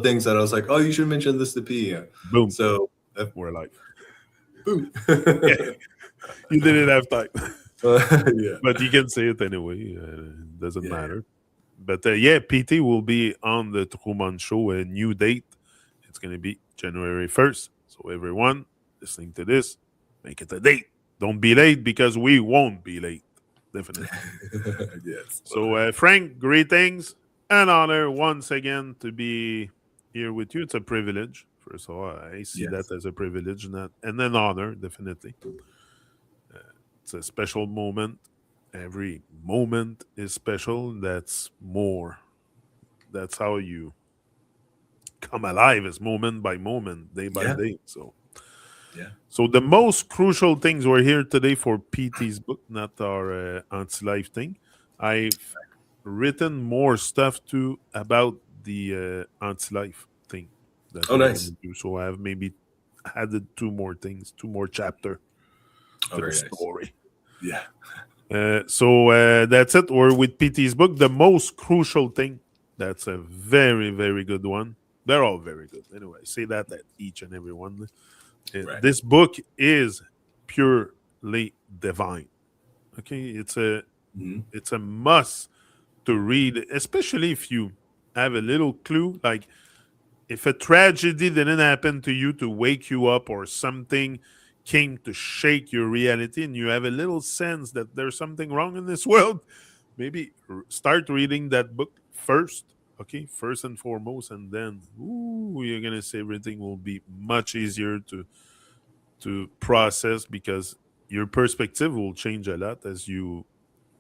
things that I was like, oh, you should mention this to P. Boom. So we're live. Boom. You didn't have time. Yeah. But you can say it anyway. Doesn't matter. But PT will be on the Truman Show, a new date. It's going to be January 1st. So everyone listening to this, make it a date. Don't be late because we won't be late. Definitely. Yes. So Frank, greetings. An honor once again to be here with you. It's a privilege. First of all, I see that as a privilege and an honor, definitely. It's a special moment. Every moment is special. That's more. That's how you come alive, is moment by moment, day by day. So the most crucial things we're here today for PT's book, not our anti-life thing. I've written more stuff too about the anti-life thing that we're going to do. So I have maybe added two more chapter to the story. So that's it. Or with PT's book, the most crucial thing. That's a very, very good one. They're all very good. Anyway, I say that at each and every one. This book is purely divine. Okay, it's a must to read, especially if you have a little clue, like if a tragedy didn't happen to you to wake you up or something came to shake your reality and you have a little sense that there's something wrong in this world, maybe start reading that book first, okay, first and foremost, and then you're going to say everything will be much easier to process because your perspective will change a lot as you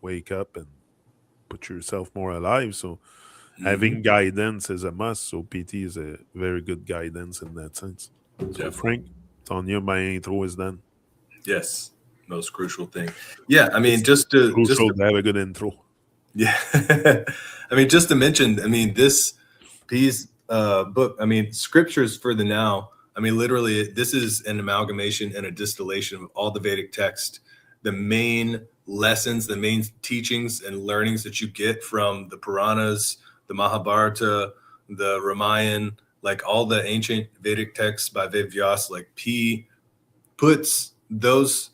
wake up and put yourself more alive. So having guidance is a must. So PT is a very good guidance in that sense. So Frank, it's on you. My intro is done. Yes, most crucial thing. Yeah, I mean, just to have a good intro. Yeah, I mean, just to mention, I mean, this P's book, I mean, scriptures for the now. I mean, literally, this is an amalgamation and a distillation of all the Vedic text, the main lessons, the main teachings and learnings that you get from the Puranas, the Mahabharata, the Ramayana, like all the ancient Vedic texts by Ved Vyas. Like P puts those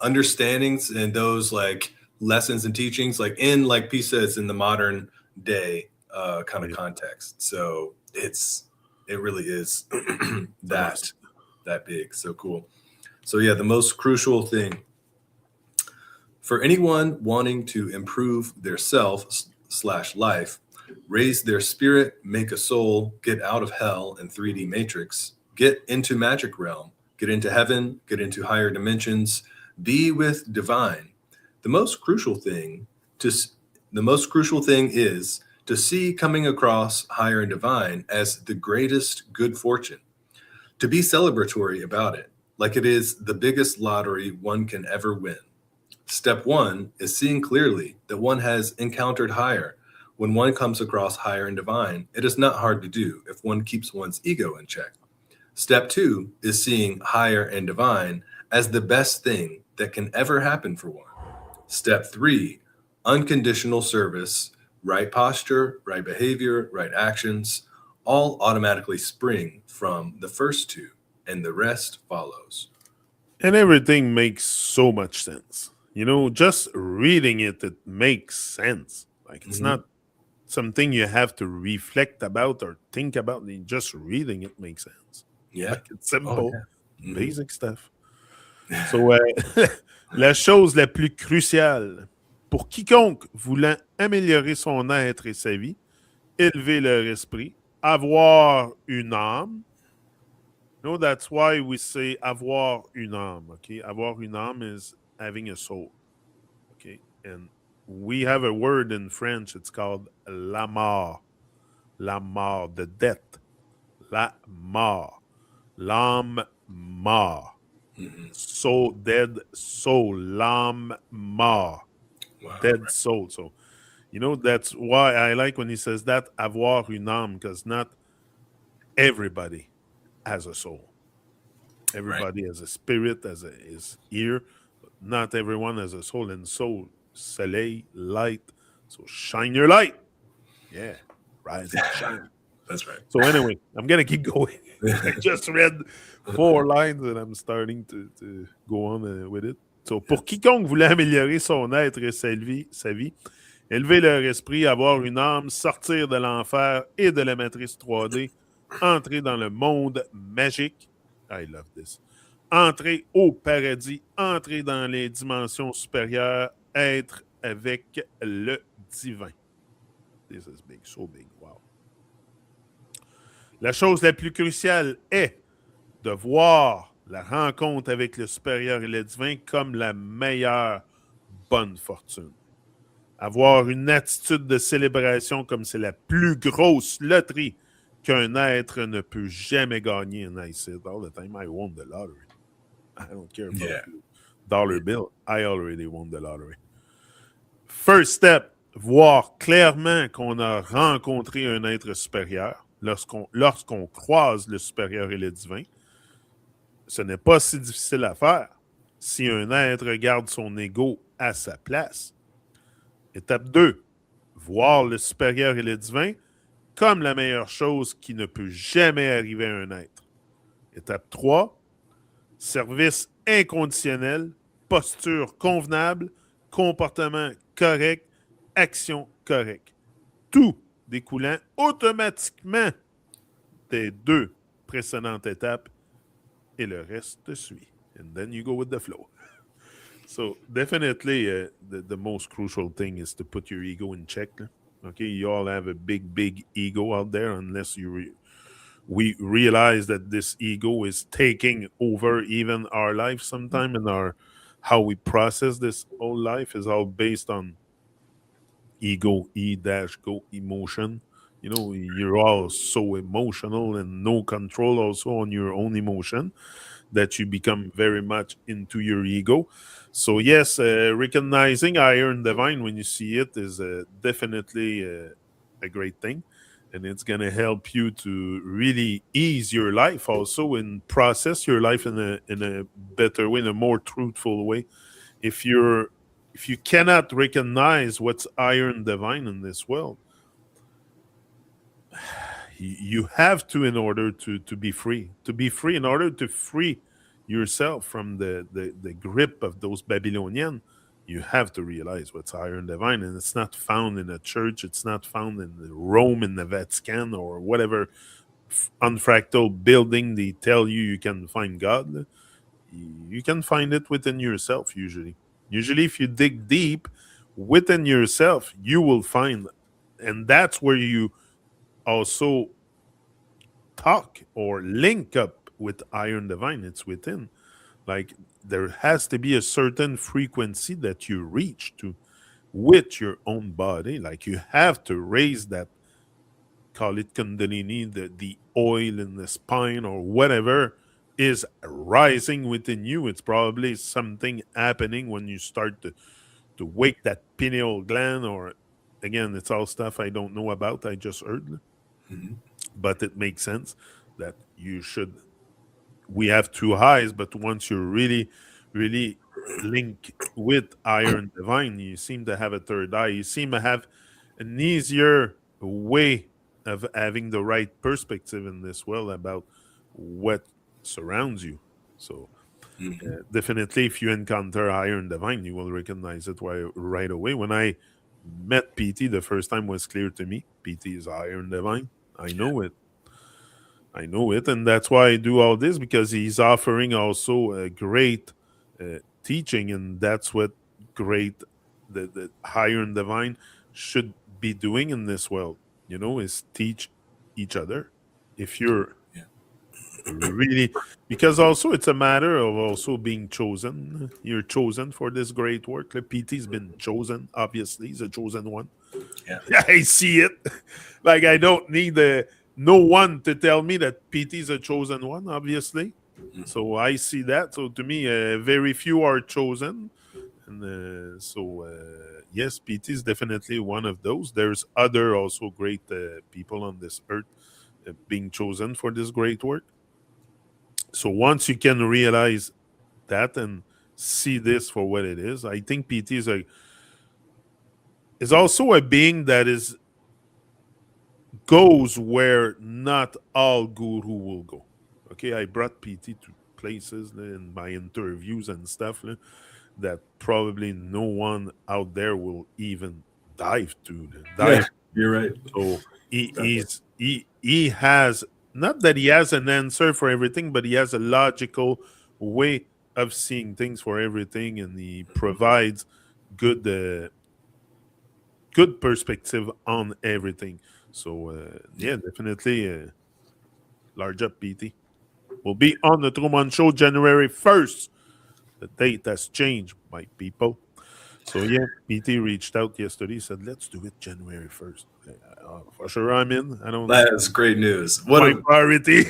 understandings and those like lessons and teachings like in, like P says, in the modern day kind of context. So it really is that big. So cool. So yeah, the most crucial thing for anyone wanting to improve their self/life, raise their spirit, make a soul, get out of hell and 3D matrix, get into magic realm, get into heaven, get into higher dimensions, be with divine. The most crucial thing is to see coming across higher and divine as the greatest good fortune, to be celebratory about it, like it is the biggest lottery one can ever win. Step one is seeing clearly that one has encountered higher. When one comes across higher and divine, it is not hard to do if one keeps one's ego in check. Step two is seeing higher and divine as the best thing that can ever happen for one. Step three, unconditional service, right posture, right behavior, right actions, all automatically spring from the first two, and the rest follows. And everything makes so much sense. You know, just reading it makes sense. Like it's not something you have to reflect about or think about. Just reading it makes sense. Yeah. Like it's simple, basic stuff. So, la chose la plus cruciale pour quiconque voulant améliorer son être et sa vie, élever leur esprit, avoir une âme. No, that's why we say avoir une âme. Okay, avoir une âme is having a soul. Okay, and we have a word in French. It's called la mort. La mort, the death. La mort. L'âme mort. Soul, dead soul. L'âme mort. Wow, dead soul. So, you know, that's why I like when he says that, avoir une âme, because not everybody has a soul. Everybody has a spirit, is here, but not everyone has a soul. And soul, soleil, light. So shine your light. Yeah, rise and shine. That's right. So anyway, I'm gonna keep going. I just read 4 lines and I'm starting to go on with it. So, pour quiconque voulait améliorer son être et sa vie, élever leur esprit, avoir une âme, sortir de l'enfer et de la matrice 3D, entrer dans le monde magique. I love this. Entrer au paradis, entrer dans les dimensions supérieures, être avec le divin. This is big, so big, wow. La chose la plus cruciale est de voir la rencontre avec le supérieur et le divin comme la meilleure bonne fortune. Avoir une attitude de célébration comme c'est la plus grosse loterie qu'un être ne peut jamais gagner. And I said all the time, I won the lottery. I don't care about the dollar bill. I already won the lottery. First step, voir clairement qu'on a rencontré un être supérieur. Lorsqu'on croise le supérieur et le divin, ce n'est pas si difficile à faire si un être garde son ego à sa place. Étape 2, voir le supérieur et le divin comme la meilleure chose qui ne peut jamais arriver à un être. Étape 3, service inconditionnel, posture convenable, comportement correct, action correcte. Tout découlant automatiquement des 2 précédentes étapes et le reste suit. And then you go with the flow. So definitely the most crucial thing is to put your ego in check. Okay, you all have a big ego out there unless we realize that this ego is taking over even our life sometime, and our how we process this whole life is all based on ego, E-go, emotion. You know, you're all so emotional and no control also on your own emotion that you become very much into your ego. So yes, recognizing Iron Divine when you see it is definitely a great thing, and it's going to help you to really ease your life also and process your life in a better way, in a more truthful way. If you cannot recognize what's Iron Divine in this world, you have to, in order to be free, in order to free yourself from the grip of those Babylonians, you have to realize what's higher and divine. And it's not found in a church, it's not found in Rome, in the Vatican, or whatever unfractal building they tell you can find God. You can find it within yourself usually. Usually, if you dig deep within yourself, you will find, and that's where you also talk or link up with Iron Divine. It's within. Like, there has to be a certain frequency that you reach to with your own body. Like, you have to raise that, call it Kundalini, the oil in the spine or whatever is rising within you. It's probably something happening when you start to wake that pineal gland, or again, it's all stuff I don't know about. I just heard. Mm-hmm. But it makes sense that you should. We have 2 eyes, but once you really link with Iron Divine, you seem to have a 3rd eye. You seem to have an easier way of having the right perspective in this world about what surrounds you. So definitely, if you encounter Iron Divine, you will recognize it right away. When I met PT the first time, was clear to me. PT is Iron Divine. I know it. And that's why I do all this, because he's offering also a great teaching, and that's what great the higher and divine should be doing in this world. You know, is teach each other. If you're really, because also it's a matter of also being chosen. You're chosen for this great work. The PT's been chosen. Obviously, he's a chosen one. Yeah, I see it. Like, I don't need no one to tell me that PT is a chosen one, obviously. Mm-hmm. So I see that. So to me, very few are chosen. And yes, PT is definitely one of those. There's other also great people on this earth being chosen for this great work. So once you can realize that and see this for what it is, I think PT is also a being that is goes where not all guru will go. Okay, I brought PT to places in my interviews and stuff that probably no one out there will even Yeah, dive. you're right. So Definitely. he has, not that he has an answer for everything, but he has a logical way of seeing things for everything, and he provides good good perspective on everything. So yeah, definitely large up PT. We'll be on the Truman Show January 1st. The date has changed, my people. So yeah, PT reached out yesterday. Said, "Let's do it January 1st." For sure, I'm in. I don't. That is great news. What My a priority.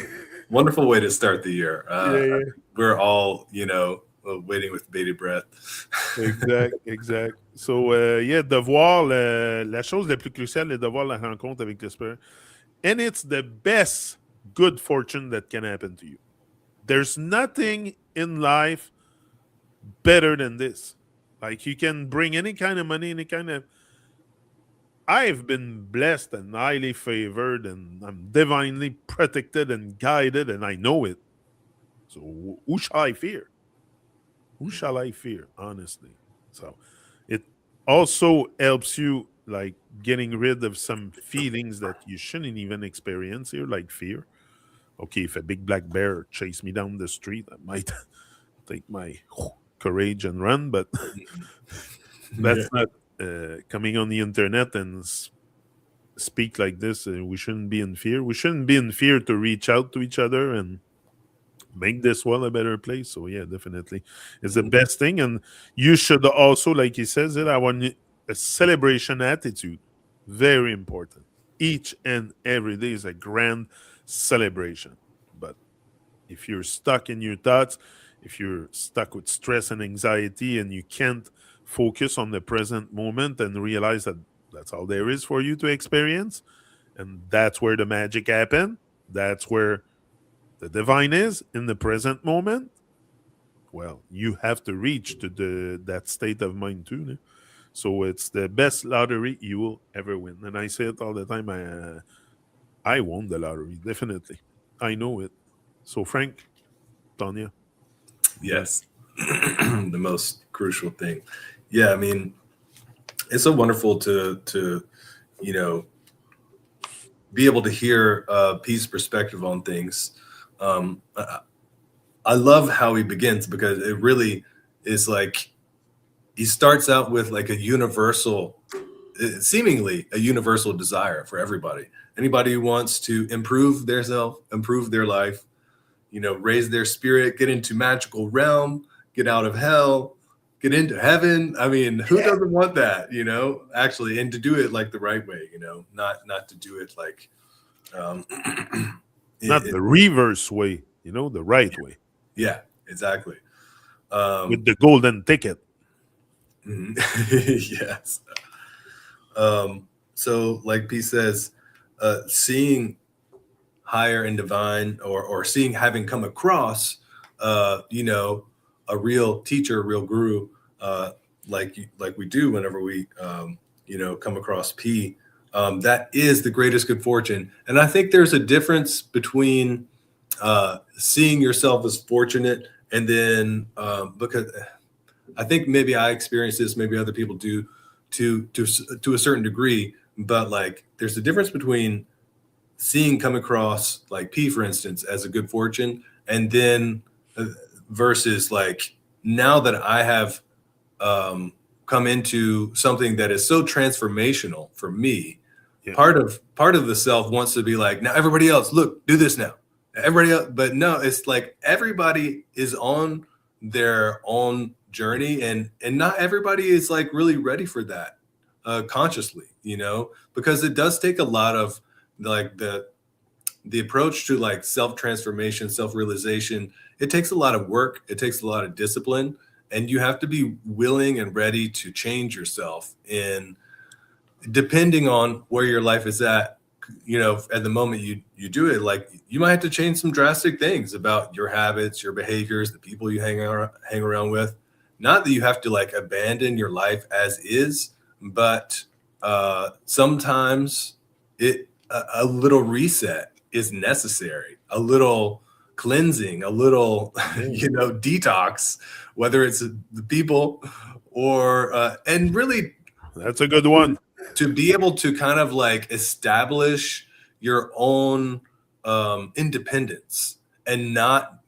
wonderful way to start the year. Yeah, We're all, waiting with bated breath. yeah. Exact, exact. So yeah, de voir la chose la plus cruciale est de voir la rencontre avec l'esprit. And it's the best good fortune that can happen to you. There's nothing in life better than this. Like you can bring any kind of money, any kind of. I've been blessed and highly favored, and I'm divinely protected and guided, and I know it. So who shall I fear? Who shall I fear? Honestly, so it also helps you like getting rid of some feelings that you shouldn't even experience here, like fear. Okay, if a big black bear chased me down the street, I might take my courage and run, but Yeah. that's not coming on the internet and speak like this. We shouldn't be in fear. We shouldn't be in fear to reach out to each other and make this world a better place. So yeah, definitely, it's the best thing. And you should also, like he says it, I want a celebration attitude. Very important. Each and every day is a grand celebration. But if you're stuck in your thoughts, if you're stuck with stress and anxiety, and you can't focus on the present moment and realize that that's all there is for you to experience, and that's where the magic happens, that's where the divine is in the present moment, well, you have to reach to that state of mind too. No? So it's the best lottery you will ever win. And I say it all the time. I won the lottery, definitely. I know it. So Frank, Tanya, Yes. The most crucial thing. Yeah, I mean, it's so wonderful to you know be able to hear Pete's perspective on things. I love how he begins because it really is like he starts out with like a universal, seemingly a universal desire for everybody. Anybody who wants to improve their self, improve their life, raise their spirit, get into magical realm, get out of hell, get into heaven. I mean, who doesn't want that, actually, and to do it like the right way, not to do it like not the reverse way, the right way. Yeah, exactly. With the golden ticket. Yes. So like P says, seeing higher and divine or seeing having come across a real teacher, a real guru, like we do whenever we come across P, that is the greatest good fortune. And I think there's a difference between seeing yourself as fortunate and then because I think maybe I experience this, maybe other people do to a certain degree, but like there's a difference between seeing come across like P, for instance, as a good fortune, and then versus like now that I have come into something that is so transformational for me, part of the self wants to be like, now everybody else, look, do this now. Everybody else, but no, it's like everybody is on their own journey, and not everybody is like really ready for that consciously, because it does take a lot of like the approach to like self-transformation, self-realization. It takes a lot of work, it takes a lot of discipline, and you have to be willing and ready to change yourself in depending on where your life is at. At the moment you do it, like you might have to change some drastic things about your habits, your behaviors, the people you hang around with. Not that you have to like abandon your life as is, but sometimes it a little reset is necessary, a little cleansing, a little detox, whether it's the people or and really That's a good one. to be able to kind of like establish your own independence and not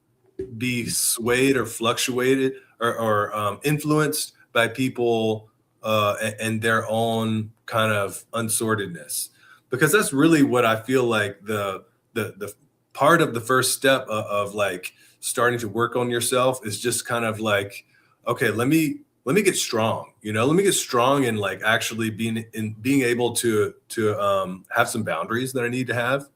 be swayed or fluctuated or influenced by people and their own kind of unsortedness, because that's really what I feel like the part of the first step of like starting to work on yourself is just kind of like, okay, let me get strong, let me get strong in like actually being able to have some boundaries that I need to have,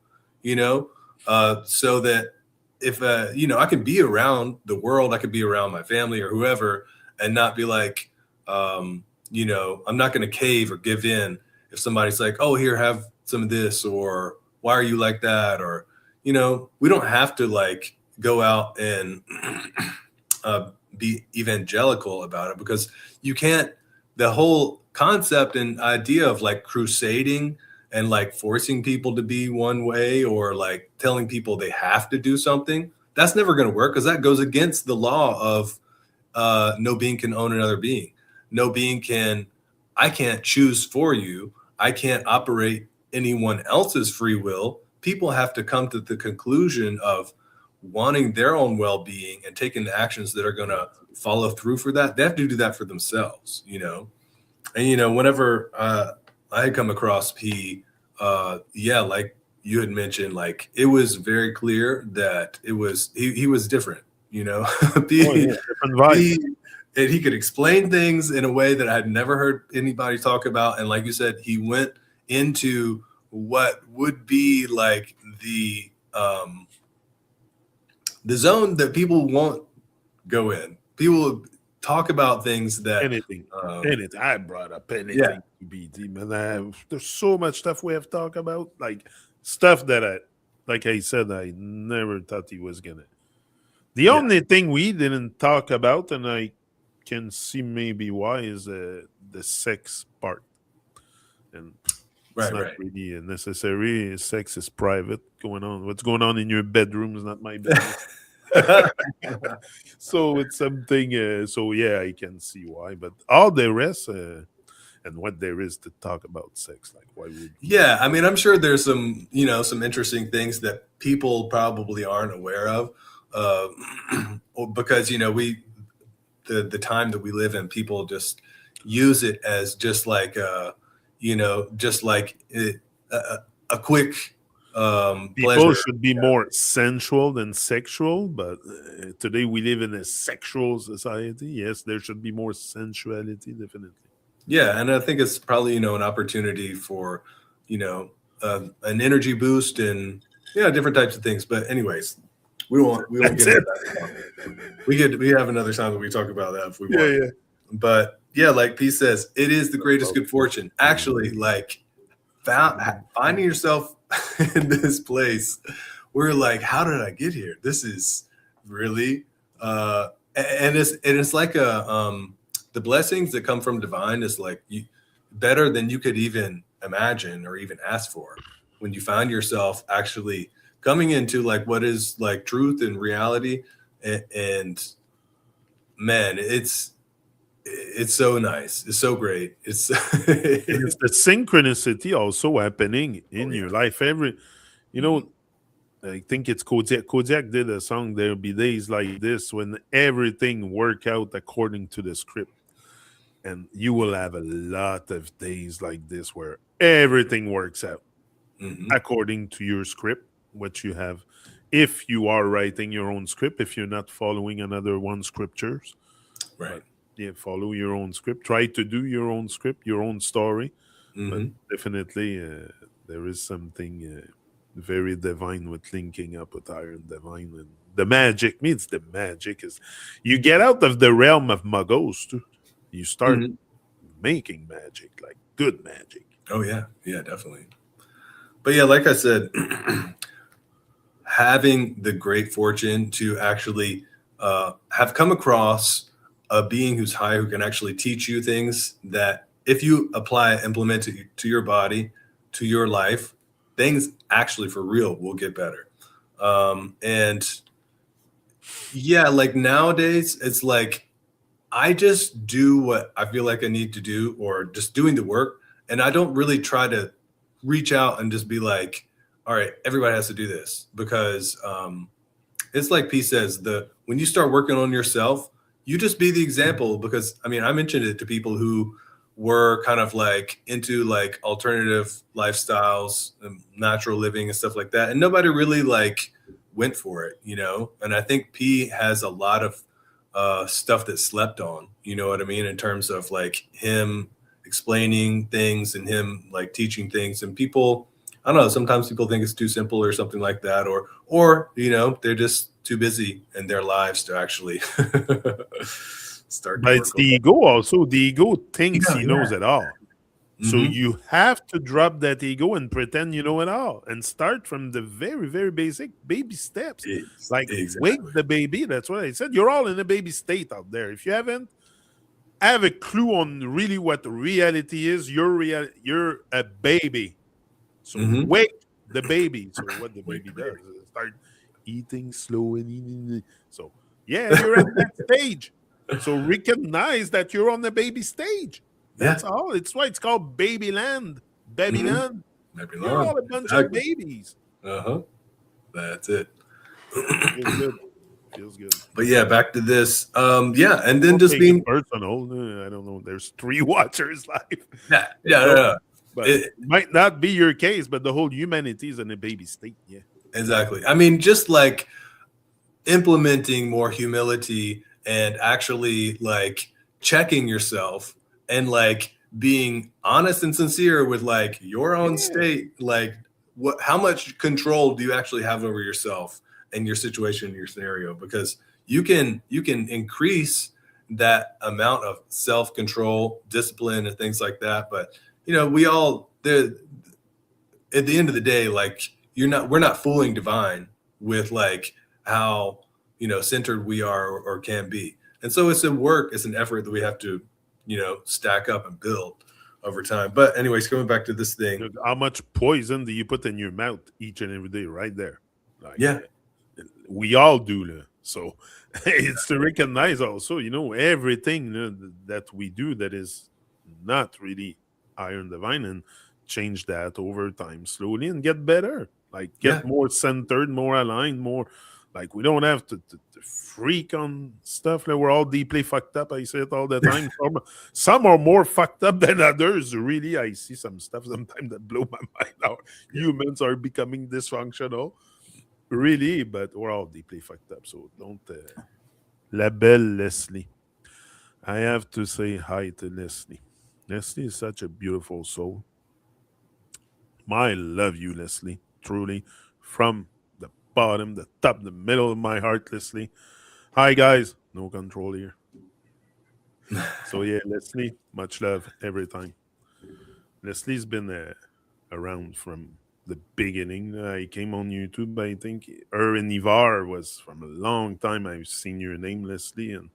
so that if I can be around the world, I could be around my family or whoever and not be like, I'm not going to cave or give in if somebody's like, oh, here, have some of this, or why are you like that? Or, we don't have to like go out and be evangelical about it, because you can't, the whole concept and idea of like crusading and like forcing people to be one way or like telling people they have to do something, that's never going to work, because that goes against the law of no being can own another being. No being I can't choose for you. I can't operate anyone else's free will. People have to come to the conclusion of wanting their own well-being and taking the actions that are going to follow through for that. They have to do that for themselves, And, whenever I had come across P, like you had mentioned, like it was very clear that it was, he was different, P, different vibe. And he could explain things in a way that I had never heard anybody talk about. And like you said, he went into what would be like the zone that people won't go in. People talk about things that anything. I brought up anything to BT, man. There's so much stuff we have talked about, like stuff that like I said, I never thought he was gonna. The only thing we didn't talk about, and I can see maybe why, is the sex part. And it's not really necessary. Sex is private. What's going on in your bedroom is not my business. So it's something. I can see why. But all the rest, and what there is to talk about sex, like why would? Yeah, I mean, I'm sure there's some some interesting things that people probably aren't aware of, because the time that we live in, people just use it as just like just like a quick people pleasure. Should be more sensual than sexual, but today we live in a sexual society. Yes, there should be more sensuality, definitely. Yeah, and I think it's probably an opportunity for an energy boost and different types of things. But anyways, we won't get into that. We have another time that we talk about that if we want. Yeah. But yeah, like P says, it is the greatest good fortune. Actually, like finding yourself in this place where like, how did I get here? This is really and it's like the blessings that come from divine is like better than you could even imagine or even ask for, when you find yourself actually coming into like what is like truth and reality, and man, it's so nice. It's so great. It's the synchronicity also happening in your life. I think it's Kodiak. Kodiak did a song, There'll Be Days Like This, when everything work out according to the script. And you will have a lot of days like this where everything works out according to your script, what you have. If you are writing your own script, if you're not following another one scriptures, right? Follow your own script. Try to do your own script, your own story. But definitely, there is something very divine with linking up with Iron Divine, and the magic means the magic is you get out of the realm of muggles too. You start making magic, like good magic. Oh yeah, definitely. But yeah, like I said, having the great fortune to actually have come across a being who's high, who can actually teach you things that if you apply, implement it to your body, to your life, things actually for real will get better. And yeah, like nowadays, it's like I just do what I feel like I need to do, or just doing the work. And I don't really try to reach out and just be like, all right, everybody has to do this, because it's like P says, when you start working on yourself, you just be the example. Because I mean, I mentioned it to people who were kind of like into like alternative lifestyles and natural living and stuff like that, and nobody really like went for it, And I think P has a lot of stuff that slept on, you know what I mean, in terms of like him explaining things and him like teaching things, and people, I don't know, sometimes people think it's too simple or something like that, or they're just too busy in their lives to actually start to But work it's on the ego also. The ego thinks it. he knows it all. So Mhm. you have to drop that ego and pretend you know it all, and start from the very, very basic baby steps. Like wake Exactly. the baby. That's what I said. You're all in a baby state out there. If you haven't have a clue on really what reality is, you're a baby. So Hmm. wake the baby. So what the Wake baby the does baby. is start eating slow and eating. So yeah, you're at that stage. So recognize that you're on the baby stage. Yeah. That's all. It's why it's called baby land. Baby Hmm. land. Maybe You're long. all a bunch of Exactly. babies. Uh-huh. That's it. Feels good. Feels good. But yeah, back to this. Yeah, and then Don't just take it being, personal. I don't know. There's 3 watchers live. yeah, You yeah, know? yeah. But It, might not be your case, but the whole humanity is in a baby state. Yeah. exactly. I mean, just like implementing more humility and actually like checking yourself and like being honest and sincere with like your own Yeah. state, like how much control do you actually have over yourself and your situation and your scenario, because you can increase that amount of self-control, discipline, and things like that. But we all there at the end of the day, like we're not fooling divine with like how centered we are, or can be. And so it's an effort that we have to stack up and build over time. But anyways, coming back to this thing. Look, how much poison do you put in your mouth each and every day, right there? Like Yeah. we all do. So it's to recognize also, everything that we do that is not really iron divine, and change that over time slowly and get better. Like Yeah. get more centered, more aligned, more like we don't have to freak on stuff. Like we're all deeply fucked up. I say it all the time. Some are more fucked up than others. Really, I see some stuff sometimes that blow my mind out. Yeah. Humans are becoming dysfunctional, really, but we're all deeply fucked up. So don't La belle Leslie. I have to say hi to Leslie. Leslie is such a beautiful soul. I love you, Leslie. Truly, from the bottom, the top, the middle of my heart, Leslie. Hi, guys. No control here. So yeah, Leslie, much love every time. Leslie's been around from the beginning. I came on YouTube. I think her and Ivar was from a long time. I've seen your name, Leslie, and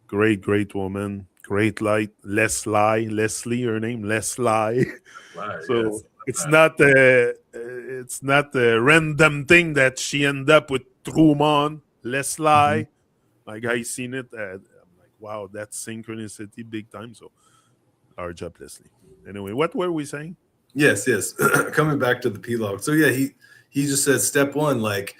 great woman, great light. Leslie, her name, Leslie. Right. So Yes. it's not a random thing that she ended up with Truman, Mhm. Leslie. Like I seen it, I'm like, wow, that's synchronicity big time. So large up, Leslie. Anyway, what were we saying? Yes. Coming back to the P log. So yeah, he just says step one, like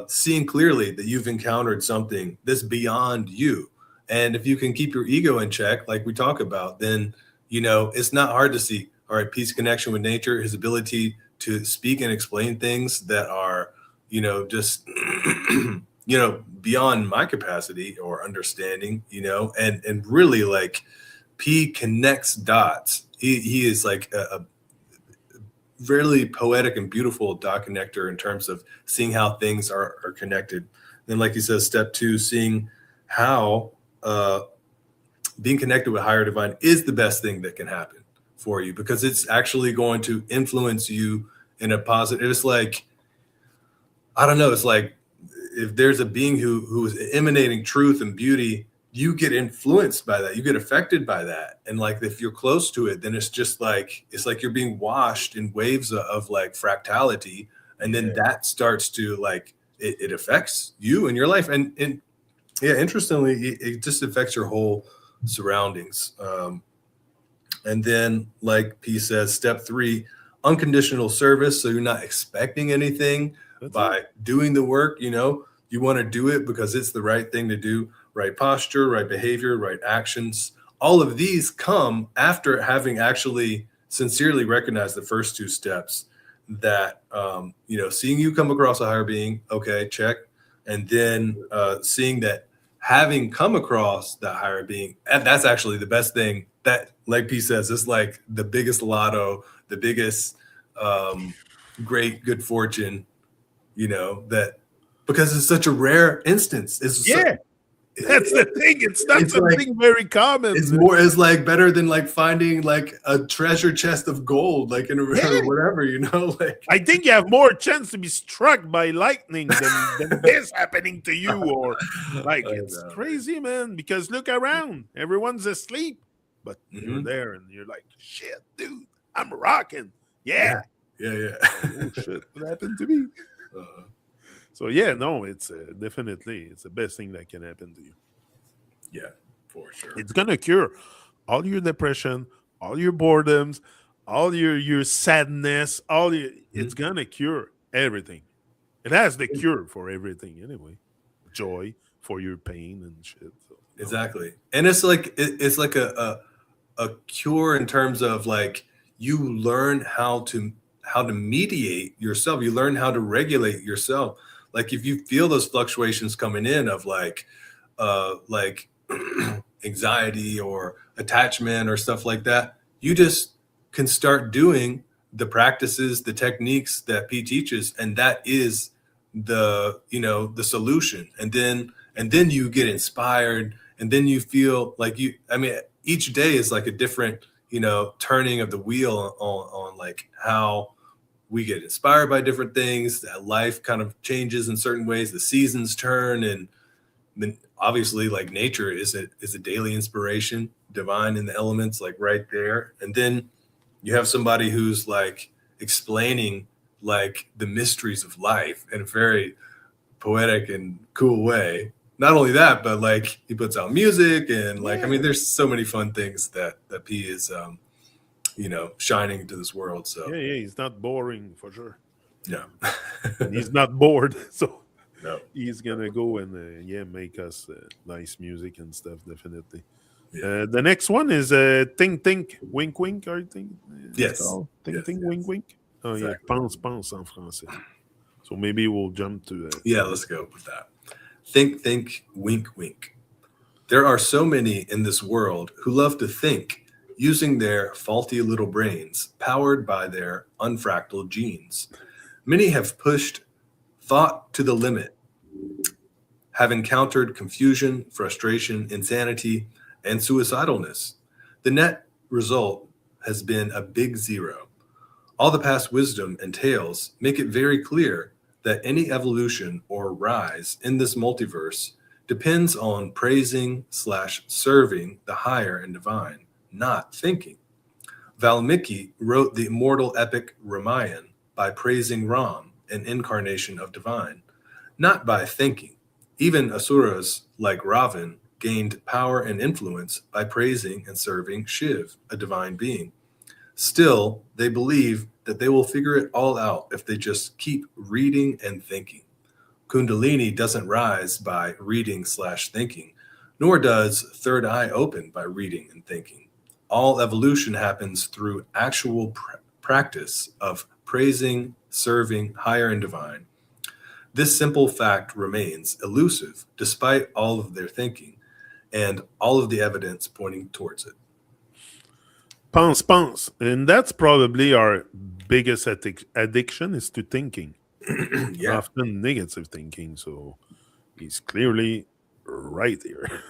seeing clearly that you've encountered something that's beyond you. And if you can keep your ego in check, like we talk about, then it's not hard to see. All right, peace, connection with nature, his ability to speak and explain things that are, just beyond my capacity or understanding, and really like P connects dots. He is like a really poetic and beautiful dot connector in terms of seeing how things are connected. Then, like he says, step two, seeing how being connected with higher divine is the best thing that can happen for you, because it's actually going to influence you in a positive. It's like, I don't know. It's like if there's a being who is emanating truth and beauty, you get influenced by that, you get affected by that, and like if you're close to it, then it's just like it's like you're being washed in waves of like fractality, and then that starts to like it affects you and your life, and yeah, interestingly, it just affects your whole surroundings. And then, like P says, step 3, unconditional service. So you're not expecting anything by doing the work. You know, you want to do it because it's the right thing to do. Right posture, right behavior, right actions. All of these come after having actually sincerely recognized the first 2 steps. That you know, seeing you come across a higher being, okay, check, and then seeing that having come across that higher being, and that's actually the best thing. That, like P says, it's like the biggest lotto, the biggest great good fortune, you know, that because it's such a rare instance. It's that's the thing. It's not something like, very common. It's like better than like finding like a treasure chest of gold, like in a river or whatever, you know. Like I think you have more chance to be struck by lightning than this happening to you, or like it's crazy, man. Because look around, everyone's asleep, but you're there and you're like, shit, dude, I'm rocking. Yeah. Oh, shit, what happened to me? So yeah, no, it's definitely it's the best thing that can happen to you. Yeah, for sure. It's gonna cure all your depression, all your boredoms, all your sadness, it's gonna cure everything. It has the cure for everything anyway. Joy for your pain and shit. So, exactly, and it's like a cure in terms of like you learn how to mediate yourself. You learn how to regulate yourself. Like if you feel those fluctuations coming in of like anxiety or attachment or stuff like that, you just can start doing the practices, the techniques that P teaches, and that is the solution. And then you get inspired, and then you feel like each day is like a different turning of the wheel on like how we get inspired by different things, that life kind of changes in certain ways, the seasons turn, and then obviously like nature is a daily inspiration, divine in the elements, like right there. And then you have somebody who's like explaining like the mysteries of life in a very poetic and cool way. Not only that, but like he puts out music and like, I mean, there's so many fun things that P is shining into this world. So yeah, he's not boring for sure. Yeah. He's not bored, so no, he's gonna go and make us nice music and stuff. Definitely. Yeah. The next one is think wink wink. I think yes, think wink wink. Oh exactly. Yeah, pense en français. So maybe we'll jump to let's go with that. Think wink wink. There are so many in this world who love to think, using their faulty little brains, powered by their unfractal genes. Many have pushed thought to the limit, have encountered confusion, frustration, insanity, and suicidalness. The net result has been a big zero. All the past wisdom and tales make it very clear that any evolution or rise in this multiverse depends on praising/serving the higher and divine, not thinking. Valmiki wrote the immortal epic Ramayana by praising Ram, an incarnation of divine, not by thinking. Even asuras like Ravan gained power and influence by praising and serving Shiv, a divine being. Still, they believe that they will figure it all out if they just keep reading and thinking. Kundalini doesn't rise by reading/thinking, nor does third eye open by reading and thinking. All evolution happens through actual practice of praising, serving higher and divine. This simple fact remains elusive despite all of their thinking and all of the evidence pointing towards it. Pense. And that's probably our biggest addiction is to thinking. Yeah. Often negative thinking. So he's clearly right here.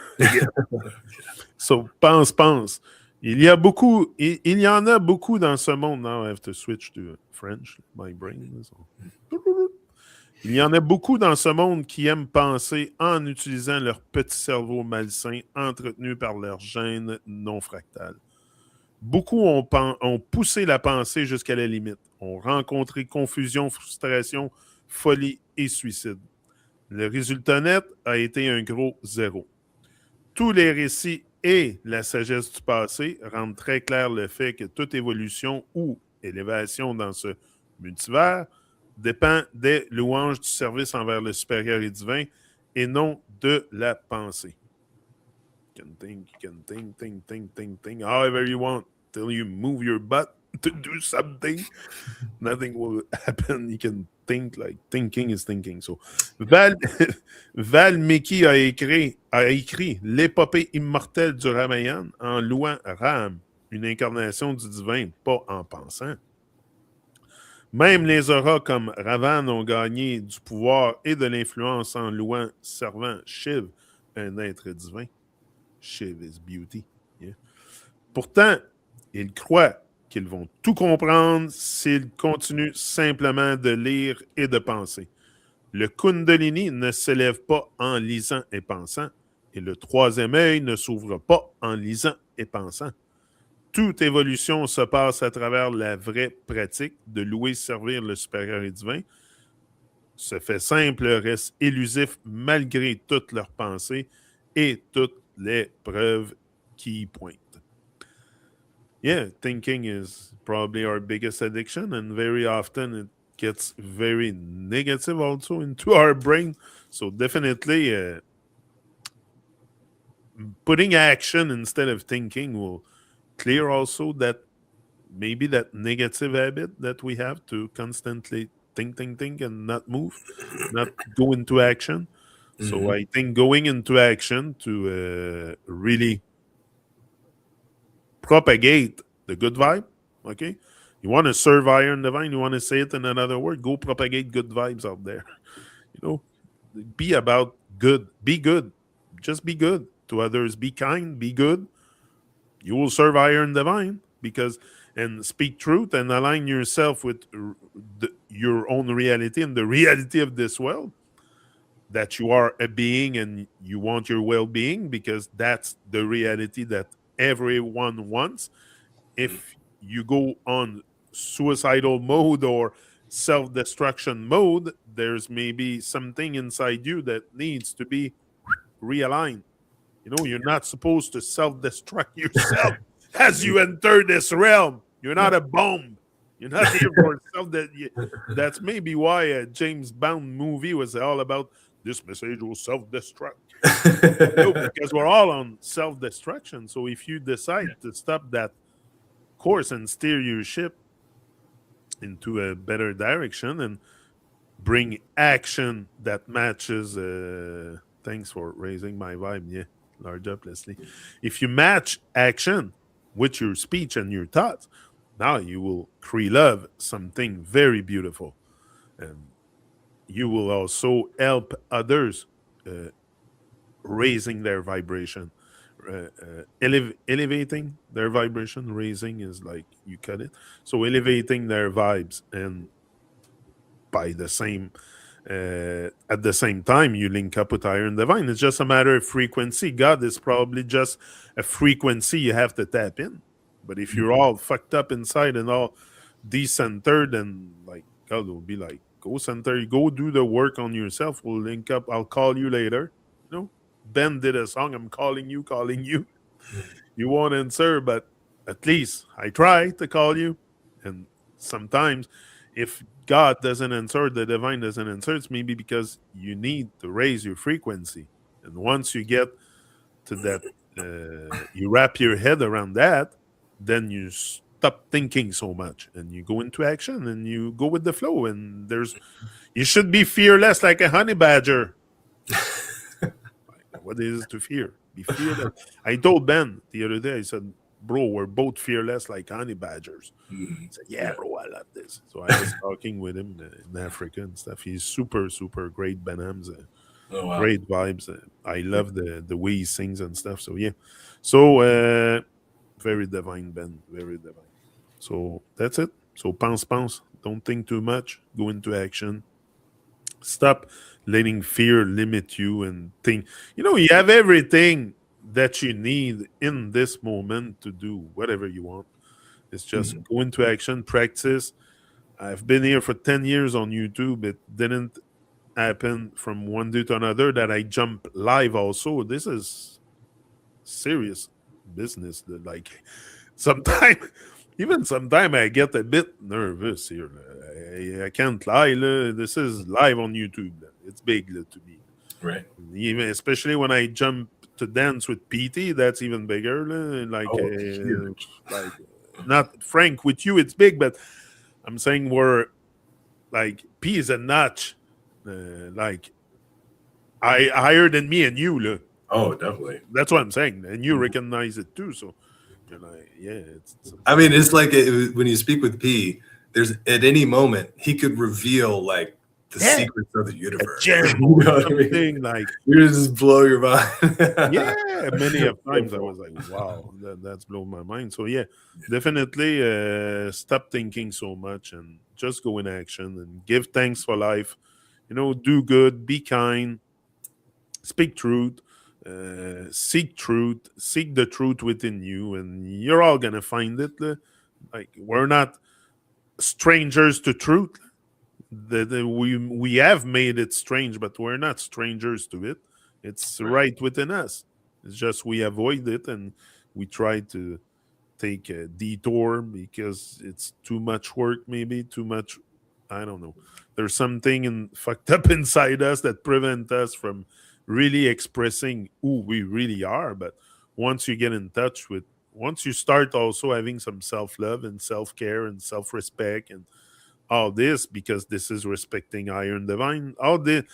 So pense. Il y en a beaucoup dans ce monde. Now I have to switch to French, my brain. So. Il y en a beaucoup dans ce monde qui aiment penser en utilisant leur petit cerveau malsain entretenu par leur gène non fractale. Beaucoup ont poussé la pensée jusqu'à la limite, ont rencontré confusion, frustration, folie et suicide. Le résultat net a été un gros zéro. Tous les récits et la sagesse du passé rendent très clair le fait que toute évolution ou élévation dans ce multivers dépend des louanges du service envers le supérieur et divin et non de la pensée. You can think, however you want, till you move your butt to do something. Nothing will happen. You can think like thinking is thinking. So, Valmiki a écrit l'épopée immortelle du Ramayana en louant Ram, une incarnation du divin, pas en pensant. Même les auras comme Ravan ont gagné du pouvoir et de l'influence en louant, servant Shiv, un être divin. Shiv is beauty. Yeah. Pourtant, ils croient qu'ils vont tout comprendre s'ils continuent simplement de lire et de penser. Le Kundalini ne s'élève pas en lisant et pensant, et le troisième œil ne s'ouvre pas en lisant et pensant. Toute évolution se passe à travers la vraie pratique de louer, servir le supérieur et divin. Ce fait simple reste élusif malgré toutes leurs pensées et toutes les preuves qui y pointent. Yeah, thinking is probably our biggest addiction, and very often it gets very negative also into our brain. So definitely putting action instead of thinking will clear also that maybe that negative habit that we have to constantly think, and not move, not go into action. So I think going into action to really propagate the good vibe, okay? You want to serve Iron Divine, you want to say it in another word, go propagate good vibes out there. You know, be about good, be good, just be good to others, be kind, be good. You will serve Iron Divine because and speak truth and align yourself with your own reality and the reality of this world, that you are a being and you want your well-being because that's the reality that everyone wants. If you go on suicidal mode or self-destruction mode, there's maybe something inside you that needs to be realigned. You know, you're not supposed to self-destruct yourself as you enter this realm. You're not a bomb. You're not here for self. That's maybe why a James Bond movie was all about this message will self-destruct. No, because we're all on self-destruction. So if you decide to stop that course and steer your ship into a better direction and bring action that matches. Thanks for raising my vibe. Yeah, large up, Leslie. If you match action with your speech and your thoughts, now you will create love, something very beautiful. And you will also help others raising their vibration. Elevating their vibration. Raising is like you cut it. So elevating their vibes, and by the same at the same time you link up with Iron Divine. It's just a matter of frequency. God is probably just a frequency you have to tap in. But if you're all fucked up inside and all decentered, and like God will be like, go center, go do the work on yourself. We'll link up. I'll call you later. You know, Ben did a song. I'm calling you, calling you. You won't answer, but at least I try to call you. And sometimes, if God doesn't answer, the divine doesn't answer, it's maybe because you need to raise your frequency. And once you get to that, you wrap your head around that, then you stop thinking so much and you go into action and you go with the flow. And you should be fearless like a honey badger. What is to fear? Be fearless. I told Ben the other day, I said, bro, we're both fearless like honey badgers. He said, yeah, bro, I love this. So I was talking with him in Africa and stuff. He's super, super great, Ben Hams. Great vibes. I love the way he sings and stuff. So, yeah. So, very divine, Ben. Very divine. So, that's it. So, pense. Don't think too much. Go into action. Stop letting fear limit you and think, you have everything that you need in this moment to do whatever you want. It's just Mhm. go into action, practice. I've been here for 10 years on YouTube. It didn't happen from one day to another that I jump live also. This is serious business. That like sometimes, even sometimes I get a bit nervous here. I can't lie. This is live on YouTube. It's big to me. Right. Even especially when I jump to dance with PT, that's even bigger. Oh, huge. Like not Frank with you, it's big, but I'm saying we're like P is a notch, like I higher than me and you. Oh, definitely. That's what I'm saying, and you recognize it too. So you're like, yeah, it's I mean, it's like when you speak with P, there's at any moment he could reveal like the yeah, secrets of the a universe. gem You or know what I mean? something like. You just blow your mind. Yeah, many of So times I cool. was like, wow, that's blown my mind. So yeah, definitely stop thinking so much and just go in action and give thanks for life. Do good, be kind, speak truth, seek the truth within you, and you're all gonna find it. Like we're not strangers to truth. We have made it strange, but we're not strangers to it. It's Right. right within us. It's just we avoid it and we try to take a detour because it's too much work, maybe too much. I don't know. There's something fucked up inside us that prevent us from really expressing who we really are. But once you get in touch with, once you start also having some self love and self care and self respect and all this, because this is respecting higher and divine, all the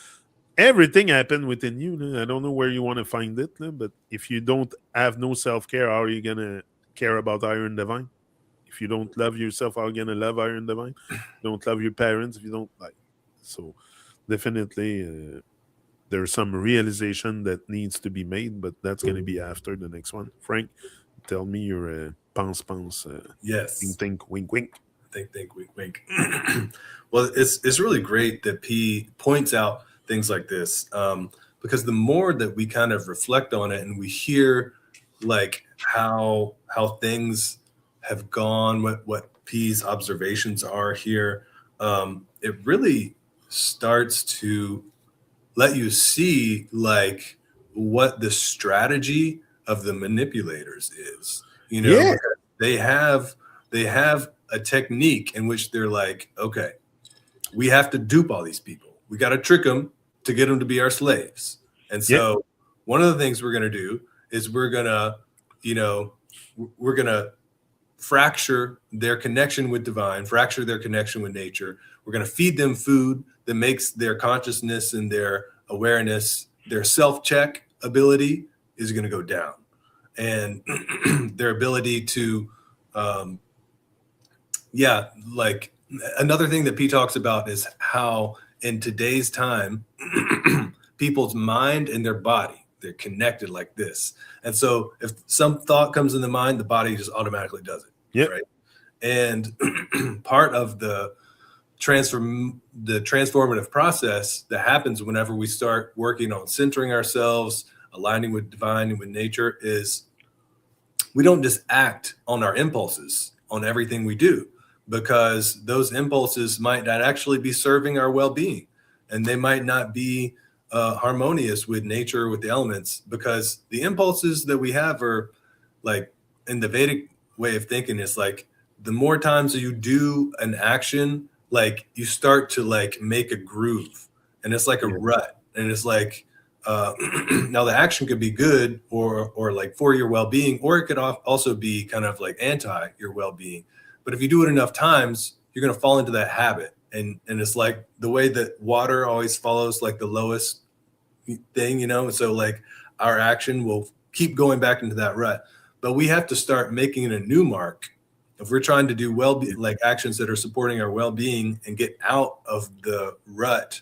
everything happened within you. I don't know where you want to find it, but if you don't have no self care, how are you gonna care about Iron Divine? If you don't love yourself, how are you gonna love Iron Divine? Don't love your parents if you don't like. So definitely, there's some realization that needs to be made, but that's gonna be after the next one. Frank, tell me your pense, Yes. think, wink, wink. Think, wink, wink. Well, it's really great that P points out things like this, because the more that we kind of reflect on it and we hear like how things have gone, what P's observations are here, it really starts to let you see like what the strategy of the manipulators is. Yeah, Because they have a technique in which they're like, okay, we have to dupe all these people. We got to trick them to get them to be our slaves. And yeah, so one of the things we're going to do is you know, we're going to fracture their connection with divine, fracture their connection with nature. We're going to feed them food that makes their consciousness and their awareness, their self-check ability is going to go down. And their ability to, like another thing that Pete talks about is how in today's time, people's mind and their body, they're connected like this. And so if some thought comes in the mind, the body just automatically does it. yeah, Right. And part of the transformative process that happens whenever we start working on centering ourselves, aligning with divine and with nature is we don't just act on our impulses on everything we do, because those impulses might not actually be serving our well-being, and they might not be harmonious with nature, with the elements, because the impulses that we have are like, in the Vedic way of thinking, is like the more times you do an action, like you start to like make a groove, and it's like a yeah, rut, and it's like now the action could be good or like for your well-being, or it could also be kind of like anti your well-being. But if you do it enough times, you're going to fall into that habit, and it's like the way that water always follows like the lowest thing. So like our action will keep going back into that rut, but we have to start making it a new mark if we're trying to do like actions that are supporting our well-being and get out of the rut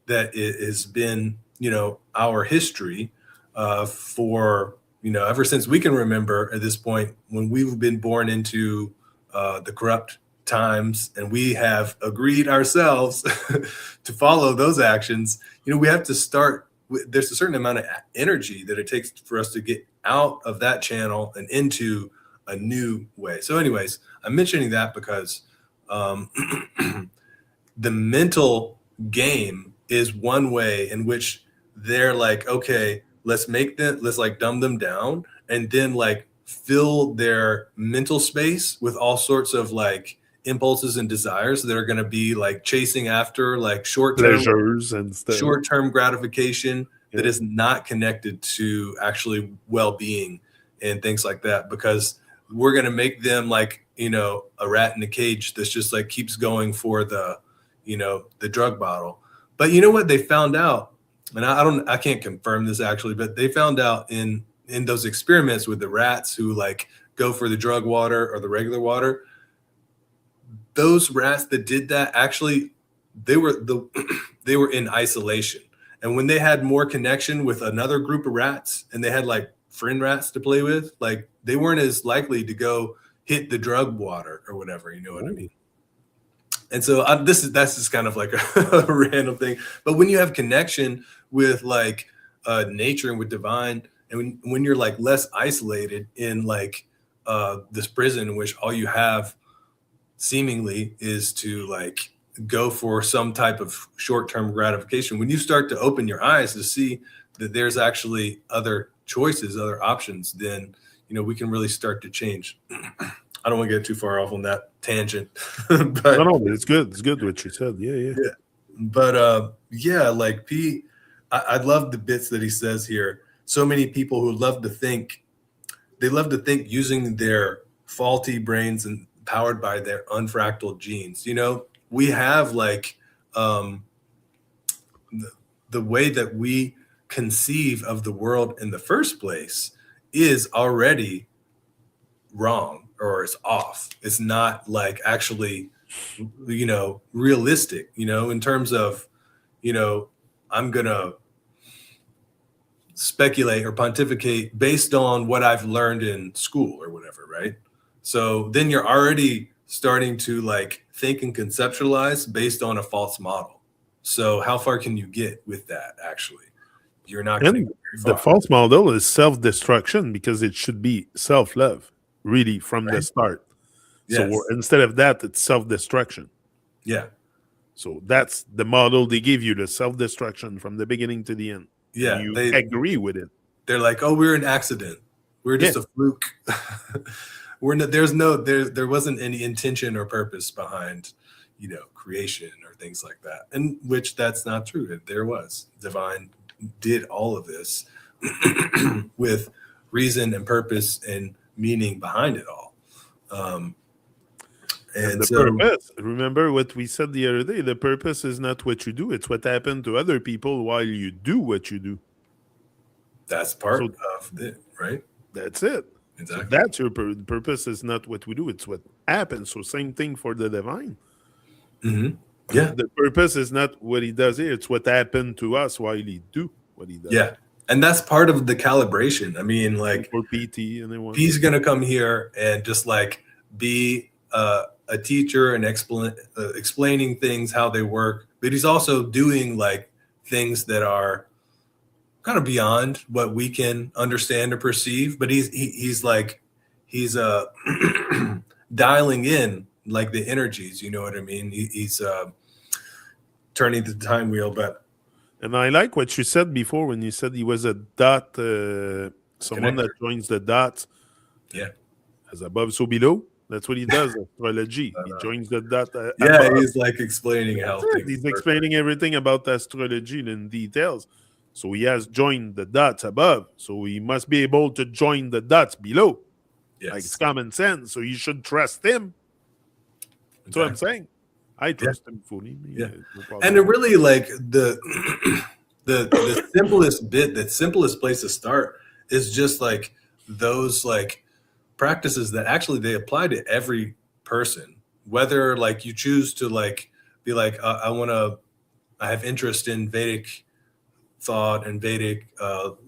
that it has been, our history for, ever since we can remember at this point, when we've been born into the corrupt times and we have agreed ourselves to follow those actions, we have to start. There's a certain amount of energy that it takes for us to get out of that channel and into a new way. So anyways, I'm mentioning that because the mental game is one way in which they're like, okay, let's like dumb them down and then like fill their mental space with all sorts of like impulses and desires that are going to be like chasing after like short-term pleasures and stuff, short-term gratification that is not connected to actually well-being and things like that, because we're going to make them like, a rat in a cage that's just like keeps going for the drug bottle. But you know what they found out, and I can't confirm this actually, but they found out in those experiments with the rats who like go for the drug water or the regular water, those rats that did that actually they were in isolation. And when they had more connection with another group of rats and they had like friend rats to play with, like they weren't as likely to go hit the drug water or whatever, you know what I mean? And so that's just kind of like a random thing. But when you have connection with like nature and with divine, and when you're like less isolated in like this prison in which all you have seemingly is to like go for some type of short-term gratification, when you start to open your eyes to see that there's actually other choices, other options, then we can really start to change. I don't want to get too far off on that tangent. But no, it's good. It's good what you said. Yeah. But like P, I love the bits that he says here. So many people who love to think using their faulty brains and powered by their unfractal genes. We have like the way that we conceive of the world in the first place is already wrong, or it's off. It's not like actually, realistic, in terms of, I'm going to speculate or pontificate based on what I've learned in school or whatever, right? So then you're already starting to like think and conceptualize based on a false model. So how far can you get with that? Actually, you're not going to get very far. The false model is self-destruction, because it should be self-love really from the start. Yes. So instead of that, it's self-destruction. Yeah. So that's the model they give you, the self-destruction from the beginning to the end. Yeah, and you agree with it. They're like, oh, we're an accident. We're just a fluke. There wasn't any intention or purpose behind, creation or things like that. And which that's not true. There was. Divine did all of this with reason and purpose and meaning behind it all. And the purpose, remember what we said the other day, the purpose is not what you do, it's what happened to other people while you do what you do. That's part of it, right? That's it. Exactly. So that's your purpose is not what we do, it's what happens. So same thing for the divine. Mm-hmm. Yeah. The purpose is not what he does here, it's what happened to us while he do what he does. Yeah. And that's part of the calibration. I mean, like for PT, and he's going to come here and just like be a teacher and explaining things, how they work, but he's also doing like things that are kind of beyond what we can understand or perceive. But he's dialing in like the energies, you know what I mean? He's turning the time wheel. And I like what you said before when you said he was a dot, someone that joins the dots. Yeah. As above, so below. That's what he does, astrology. He joins the dot. He's like explaining how he's explaining everything about astrology in details. So he has joined the dots above. So he must be able to join the dots below. Yes. Like it's common sense. So you should trust him. That's what I'm saying. I trust him fully. Yeah. And it really like the simplest place to start is just like those like practices that actually they apply to every person, whether like you choose to like be like I have interest in Vedic thought and Vedic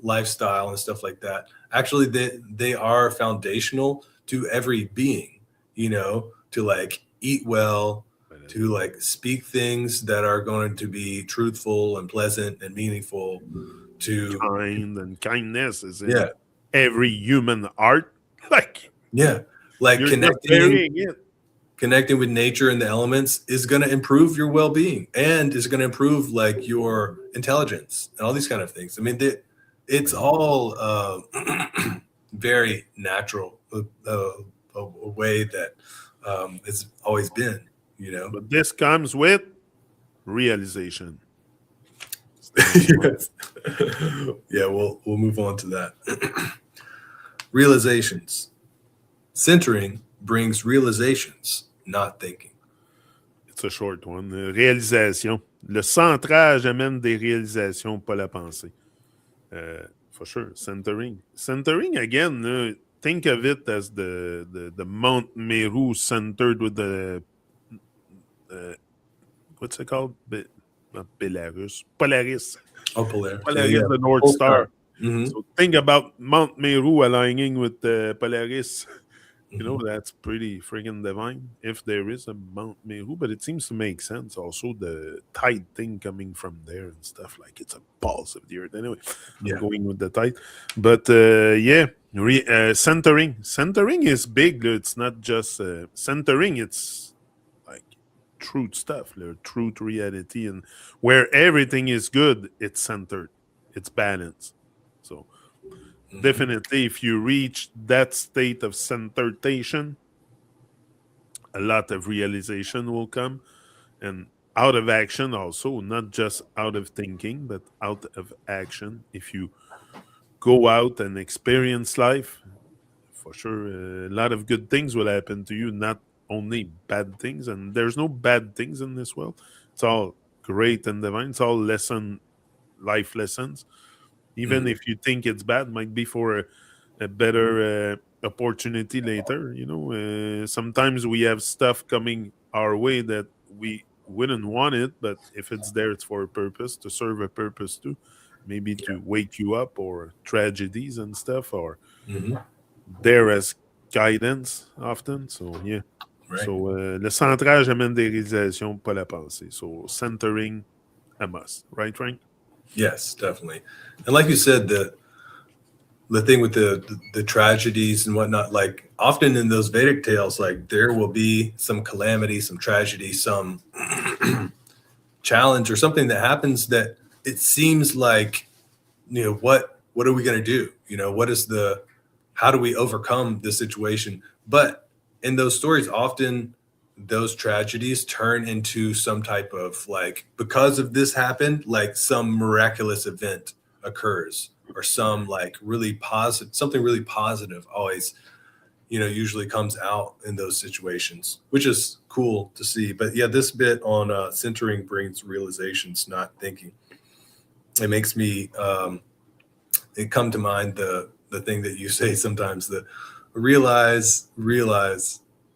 lifestyle and stuff like that. Actually, they are foundational to every being, to like eat well, to like speak things that are going to be truthful and pleasant and meaningful, to Kind and kindness is in yeah, every human art. Like yeah, like you're just burying it. connecting with nature and the elements is going to improve your well-being and is going to improve like your intelligence and all these kind of things. I mean, it's all very natural, a way that it's always been, you know. But this comes with realization. Yes. Yeah, we'll move on to that. Realizations. Centering brings realizations, not thinking. It's a short one. Réalisation. Le centrage amène des réalisations, pas la pensée. For sure. Centering. Centering, again, think of it as the Mount Meru centered with the what's it called? Not Belarus. Polaris. Oh, Polaris. Polaris, Yeah, the North Pole Star. Mm-hmm. So think about Mount Meru aligning with Polaris. You know, Mm-hmm. that's pretty friggin' divine if there is a Mount Meru, but it seems to make sense. Also, the tide thing coming from there and stuff, like it's a pulse of the earth. Anyway, Yeah. I'm going with the tide. But yeah, centering. Centering is big. It's not just centering, it's like truth stuff, truth, reality, and where everything is good, it's centered, it's balanced. So, definitely, if you reach that state of centeration, a lot of realization will come, and out of action also, not just out of thinking, but out of action. If you go out and experience life, for sure, a lot of good things will happen to you, not only bad things. And there's no bad things in this world. It's all great and divine. It's all life lessons. Even if you think it's bad, might be for a better opportunity later. You know, sometimes we have stuff coming our way that we wouldn't want it, but if it's there, it's for a purpose, to serve a purpose too. Maybe to wake you up, or tragedies and stuff, or Mm-hmm. there as guidance often. So yeah. Right. So le centrage amène des réalisations, pas la pensée. So centering a must, right, Frank? Yes, definitely. And like you said, the thing with the tragedies and whatnot, like often in those Vedic tales, like there will be some calamity, some tragedy, some challenge or something that happens that it seems like, you know, what are we going to do? You know, how do we overcome this situation? But in those stories, often those tragedies turn into some type of like, because of this happened, like some miraculous event occurs, or some like really positive, something really positive always, you know, usually comes out in those situations, which is cool to see. But yeah, this bit on centering brings realizations, not thinking. It makes me it come to mind the thing that you say sometimes, the realize,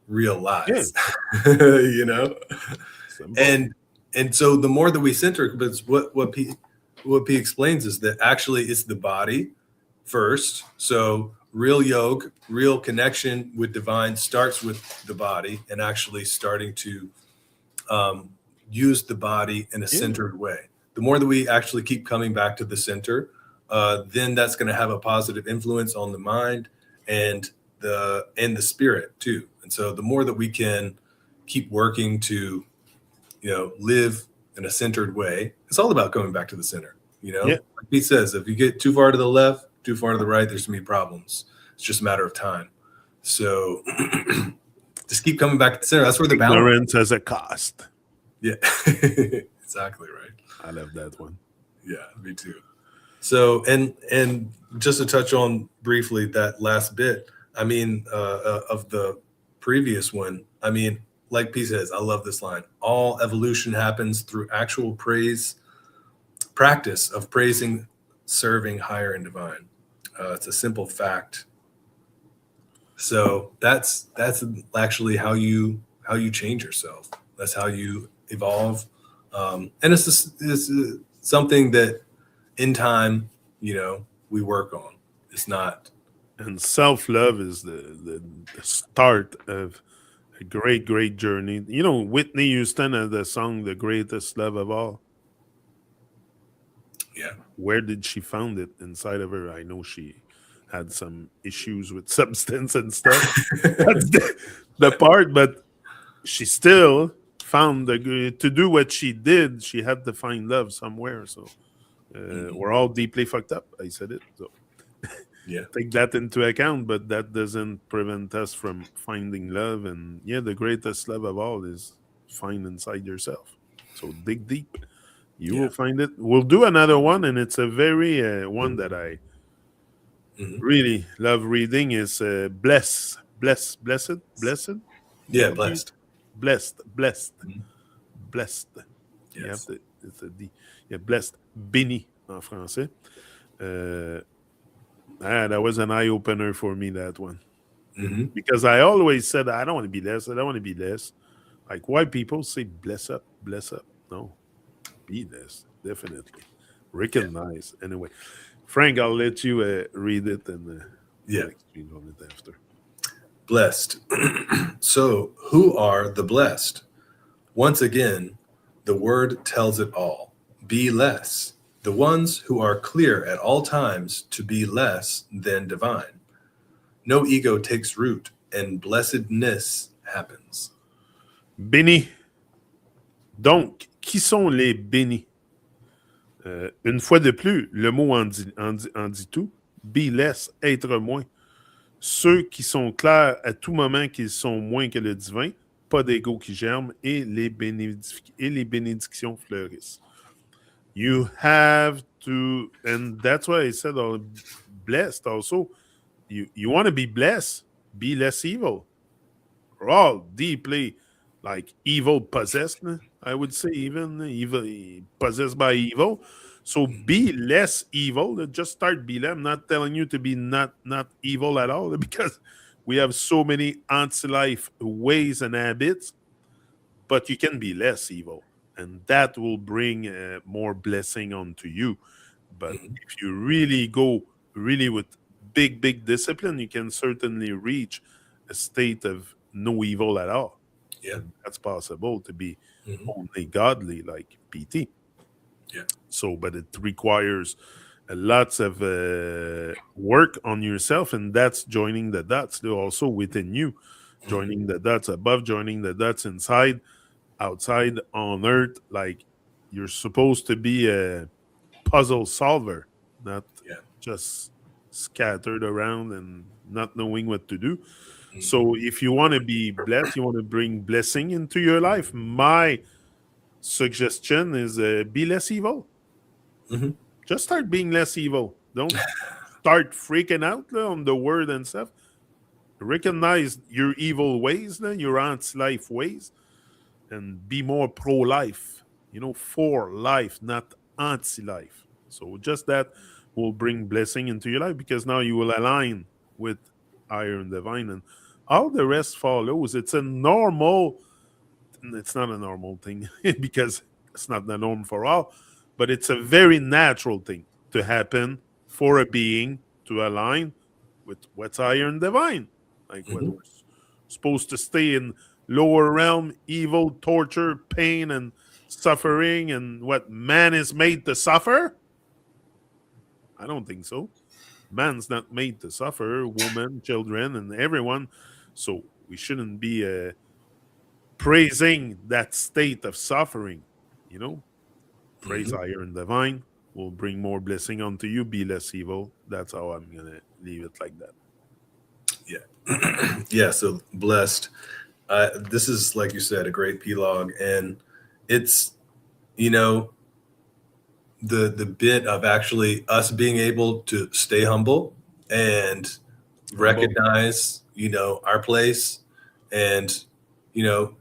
Yeah. you know. Simple. And so the more that we center, but it's what P explains is that actually it's the body first. So real yoga, real connection with divine starts with the body, and actually starting to use the body in a centered way. The more that we actually keep coming back to the center, then that's going to have a positive influence on the mind and the spirit too. And so the more that we can keep working to, you know, live in a centered way, it's all about coming back to the center. You know, Yeah. like he says, if you get too far to the left, too far to the right, there's gonna be problems. It's just a matter of time. So just keep coming back to the center. That's where the balance. Ignorance has a cost. Yeah, exactly right. I love that one. Yeah, me too. So, and just to touch on briefly that last bit, I mean, of the previous one, I mean, like P says, I love this line. All evolution happens through actual practice of praising, serving higher and divine. It's a simple fact. So that's actually how you change yourself. That's how you evolve, and it's something that in time, you know, we work on. It's not. And self-love is the start of A great, great journey. You know, Whitney Houston had the song "The Greatest Love of All." Yeah. Where did she found it inside of her? I know she had some issues with substance and stuff. That's the part, but she still found to do what she did. She had to find love somewhere. So Mhm. we're all deeply fucked up. I said it. So Yeah. take that into account, but that doesn't prevent us from finding love. And yeah, the greatest love of all is find inside yourself. So dig deep. You will Yeah. find it. We'll do another one, and it's a very one that I Hmm. really love reading. Is blessed. Yeah. How do you Blessed. Mhm. blessed? You have Yes. to. It's a D. Yeah, blessed. Béni en français. Uh, that was an eye opener for me. That one. Hmm. Because I always said I don't want to be less. I don't want to be less. Like why people say bless up, bless up. No, be less. Definitely Yeah. recognize. Anyway, Frank, I'll let you read it and we'll Yeah. exchange on it after. Blessed. So, who are the blessed? Once again, the word tells it all. Be less. The ones who are clear at all times to be less than divine. No ego takes root, and blessedness happens. Béni. Donc, qui sont les bénis? Une fois de plus, le mot en dit tout. Be less, être moins. Ceux qui sont clairs à tout moment qu'ils sont moins que le divin, pas d'ego qui germe et les bénédictions fleurissent. You have to, and that's why I said blessed also. You want to be less evil. We're all deeply like evil possessed, I would say, even evil possessed by evil. So Mhm. be less evil. Just start be less. I'm not telling you to be not evil at all because we have so many anti-life ways and habits, but you can be less evil, and that will bring more blessing onto you. But Mhm. if you really go really with big discipline, you can certainly reach a state of no evil at all. Yeah. And that's possible to be Mhm. only godly like PT. Yeah. So, but it requires lots of work on yourself, and that's joining the dots. They're also within you, Mhm. joining the dots above, joining the dots inside, outside on earth. Like you're supposed to be a puzzle solver, not Yeah. just scattered around and not knowing what to do. Mhm. So if you want to be blessed, you want to bring blessing into your life, my suggestion is be less evil. Mhm. Just start being less evil. Don't start freaking out on the word and stuff. Recognize your evil ways, your anti-life ways, and be more pro-life. For life, not anti-life. So just that will bring blessing into your life because now you will align with iron divine and all the rest follows. It's not a normal thing because it's not the norm for all, but it's a very natural thing to happen for a being to align with what's higher and divine. Like what Mhm. we're supposed to stay in lower realm, evil, torture, pain, and suffering, and what man is made to suffer? I don't think so. Man's not made to suffer, woman, children, and everyone. So we shouldn't be praising that state of suffering, you know? Praise Mhm. higher and divine will bring more blessing onto you. Be less evil. That's how I'm gonna leave it like that. Yeah. Yeah. So blessed. This is, like you said, a great P-log, and it's you know the bit of actually us being able to stay humble and Humble. recognize our place, and you know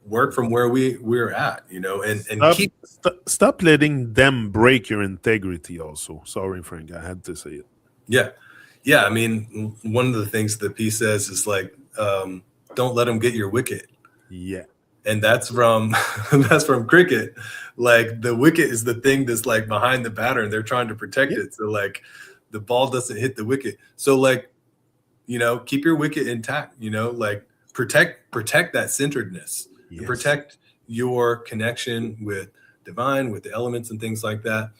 work from where we're at, and Stop, keep. stop letting them break your integrity. Also, sorry, Frank, I had to say it. Yeah. Yeah, I mean, one of the things that P says is like, don't let them get your wicket. Yeah, And that's from that's from cricket. Like the wicket is the thing that's like behind the batter, and they're trying to protect yeah, it, so like the ball doesn't hit the wicket. So like, keep your wicket intact, like protect that centeredness and Yes. protect your connection with divine, with the elements and things like that.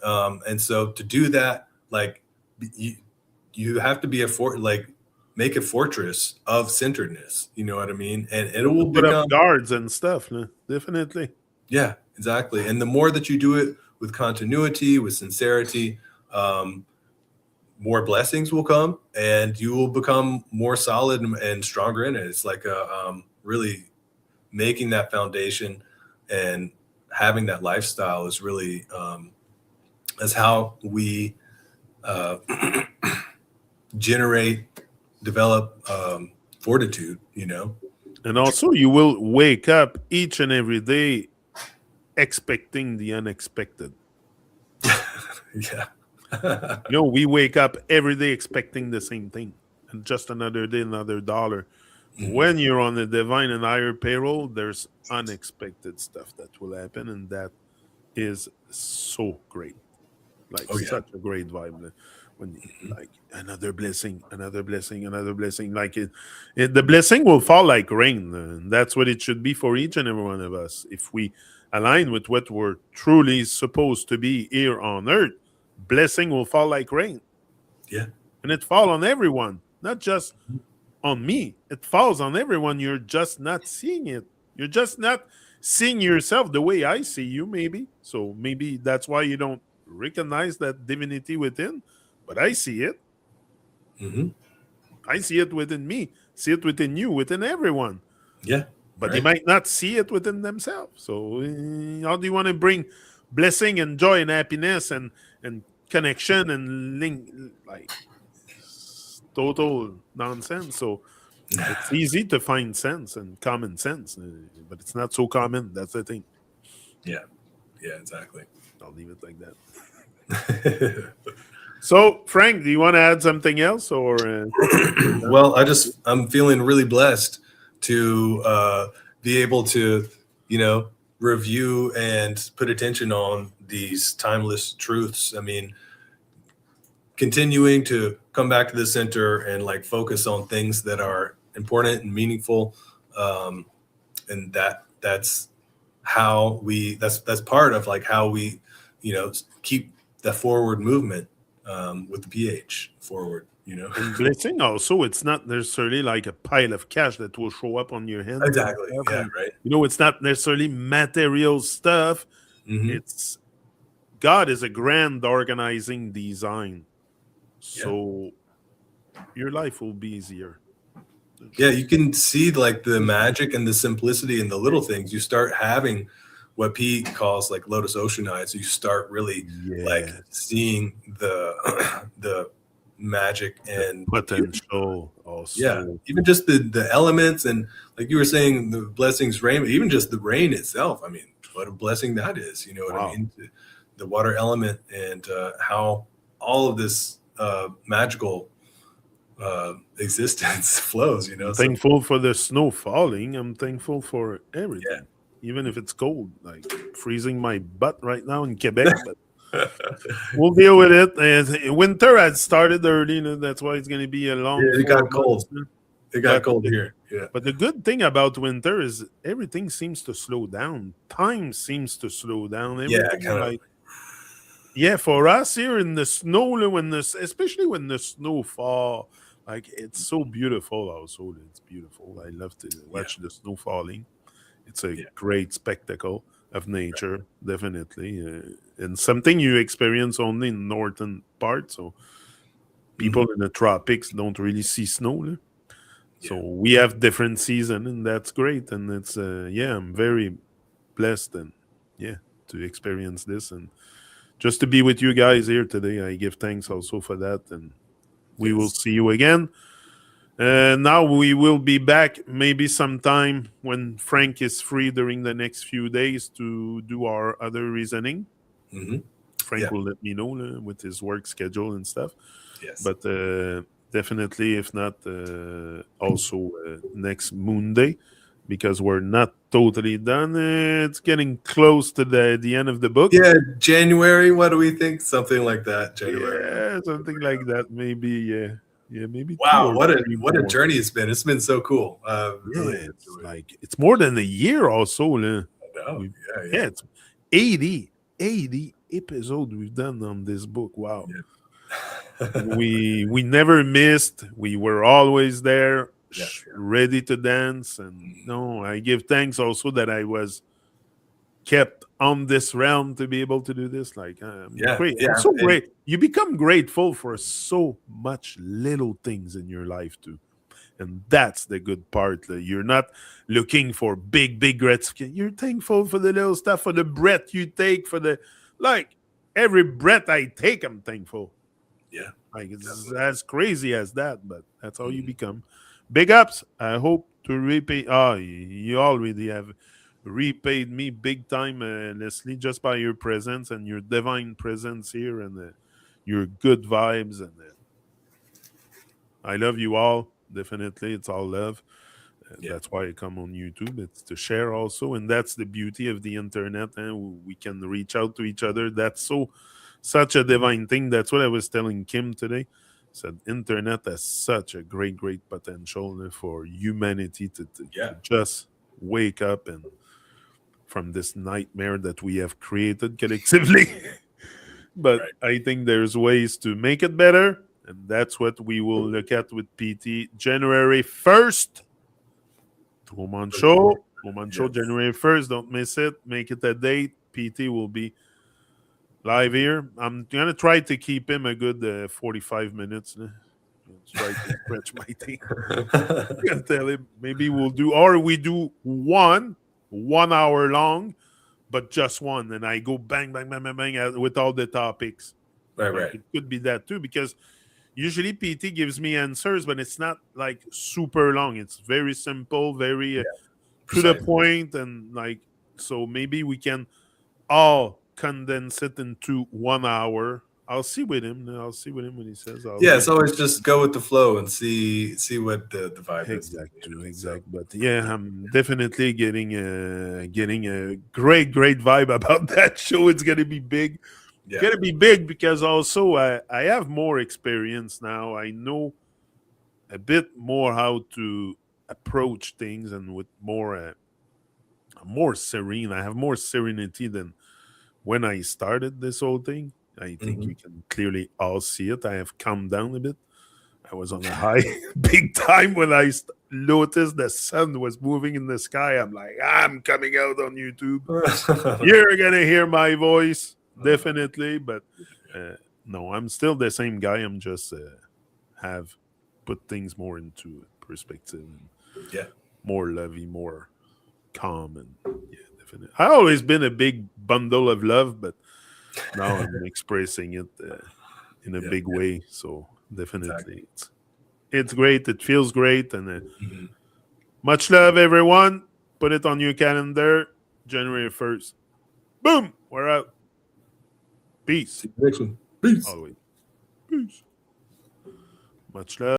And so to do that, like you have to be make a fortress of centeredness. You know what I mean? And it will Put up become, guards and stuff. Definitely. yeah, exactly. And the more that you do it with continuity, with sincerity, more blessings will come, and you will become more solid and stronger in it. It's like really making that foundation and having that lifestyle is really is how we develop fortitude, you know. And also, you will wake up each and every day expecting the unexpected. Yeah. We wake up every day expecting the same thing, and just another day, another dollar. Mm-hmm. When you're on the divine and higher payroll, there's unexpected stuff that will happen, and that is so great. Like such a great vibe. When like another blessing, another blessing, another blessing. Like the blessing will fall like rain. And that's what it should be for each and every one of us. If we align with what we're truly supposed to be here on earth, blessing will fall like rain. Yeah. And it falls on everyone, not just on me. It falls on everyone. You're just not seeing it. You're just not seeing yourself the way I see you, maybe. So maybe that's why you don't recognize that divinity within. But I see it. Mm-hmm. I see it within me. See it within you, within everyone. Yeah. But they might not see it within themselves. So how do you want to bring blessing and joy and happiness and connection and link, like total nonsense? So it's easy to find sense and common sense, but it's not so common. That's the thing. Yeah. Yeah, exactly. I'll leave it like that. So, Frank, do you want to add something else, or? Well, I'm feeling really blessed to be able to, review and put attention on these timeless truths. I mean, continuing to come back to the center and like focus on things that are important and meaningful, and that's how that's part of like how we, keep the forward movement. With the pH forward, And blessing also, it's not necessarily like a pile of cash that will show up on your hand. Exactly. Yeah, right. It's not necessarily material stuff. Mm-hmm. It's God is a grand organizing design. So your life will be easier. Yeah, you can see like the magic and the simplicity in the little things. You start having what Pete calls like LotusOcean eyes. You start really like seeing the magic and the potential. Also. Yeah, even just the elements and like you were saying, the blessings rain. Even just the rain itself. I mean, what a blessing that is. You know what I mean? The water element and how all of this magical existence flows. I'm thankful for the snow falling. I'm thankful for everything. Yeah. Even if it's cold, like freezing my butt right now in Quebec, but we'll deal with it. And winter had started early, that's why it's going to be a long. Yeah, it got cold. It got cold here. Yeah. But the good thing about winter is everything seems to slow down. Time seems to slow down. For us here in the snow, especially when the snow fall, like it's so beautiful. Also, it's beautiful. I love to watch the snow falling. It's a great spectacle of nature, definitely, and something you experience only in northern part. So people in the tropics don't really see snow. So we have different season, and that's great. And it's I'm very blessed and to experience this and just to be with you guys here today. I give thanks also for that, and we will see you again. Now we will be back maybe sometime when Frank is free during the next few days to do our other reasoning. Mm-hmm. Frank will let me know with his work schedule and stuff. Yes. But definitely, if not, also next Monday, because we're not totally done. It's getting close to the end of the book. Yeah, January. What do we think? Something like that. January. Yeah, something like that. Maybe. Yeah. Yeah, maybe 2 Wow, or what 3 a more. journey it's been. It's been so cool. Really Yeah, it's enjoyed it. like it's more than a year also. No, We yeah. it's 80 episodes we've done on this book. Wow. And Yeah. we never missed. We were always there, Yeah. ready to dance. And no, I give thanks also that I was kept on this realm to be able to do this. Like I'm Yeah. great. I'm Yeah. so And great. You become grateful for so much little things in your life too. And that's the good part. You're not looking for big gratification. You're thankful for the little stuff, for the breath you take, for the like every breath I take, I'm thankful. yeah, Like it's definitely. as crazy as that, but that's how you Mhm. become. Big ups. I hope to repay. Oh, you already have repaid me big time, Leslie, just by your presence and your divine presence here and your good vibes. And I love you all. Definitely, it's all love. Yeah. That's why I come on YouTube. It's to share also, and that's the beauty of the internet. And we can reach out to each other. That's such a divine thing. That's what I was telling Kim today. Said internet has such a great potential for humanity to Yeah. just wake up and from this nightmare that we have created collectively. But Right. I think there's ways to make it better, and that's what we will look at with PT January 1st. Truman Show. Truman Show, Yes. January 1st. Don't miss it. Make it a date. PT will be live here. I'm going to try to keep him a good 45 minutes. Let's try to stretch my team. And tell him maybe we'll do, or we do 1 hour long, but just one. And I go bang with all the topics. Right. Like Right. it could be that too, because usually PT gives me answers, but it's not like super long. It's very simple, very Yeah. to the Precise. point, and like so maybe we can all condense it into 1 hour. I'll see with him. I'll see with him when he says. I'll Yeah. give It's always just go with the flow and see what the vibe is. So exact. But yeah, I'm definitely getting a great vibe about that show. It's gonna be big. yeah. Gonna be big because also I have more experience now. I know a bit more how to approach things and with more serene. I have more serenity than when I started this whole thing. I think Hmm. you can clearly all see it. I have calmed down a bit. I was on a high big time when I noticed the sun was moving in the sky. I'm like, I'm coming out on YouTube. You're gonna hear my voice definitely, but uh, no, I'm still the same guy. I'm just have put things more into perspective and Yeah. more lovey, more calm, and yeah, definitely. I always been a big bundle of love, but now I'm expressing it in a Yeah. big Yeah. way. So Exactly. definitely, it's great. It feels great, and Mhm. much love, everyone. Put it on your calendar, January 1st. Boom, we're out. Peace. See you next one. Peace. Always. Peace. Much love.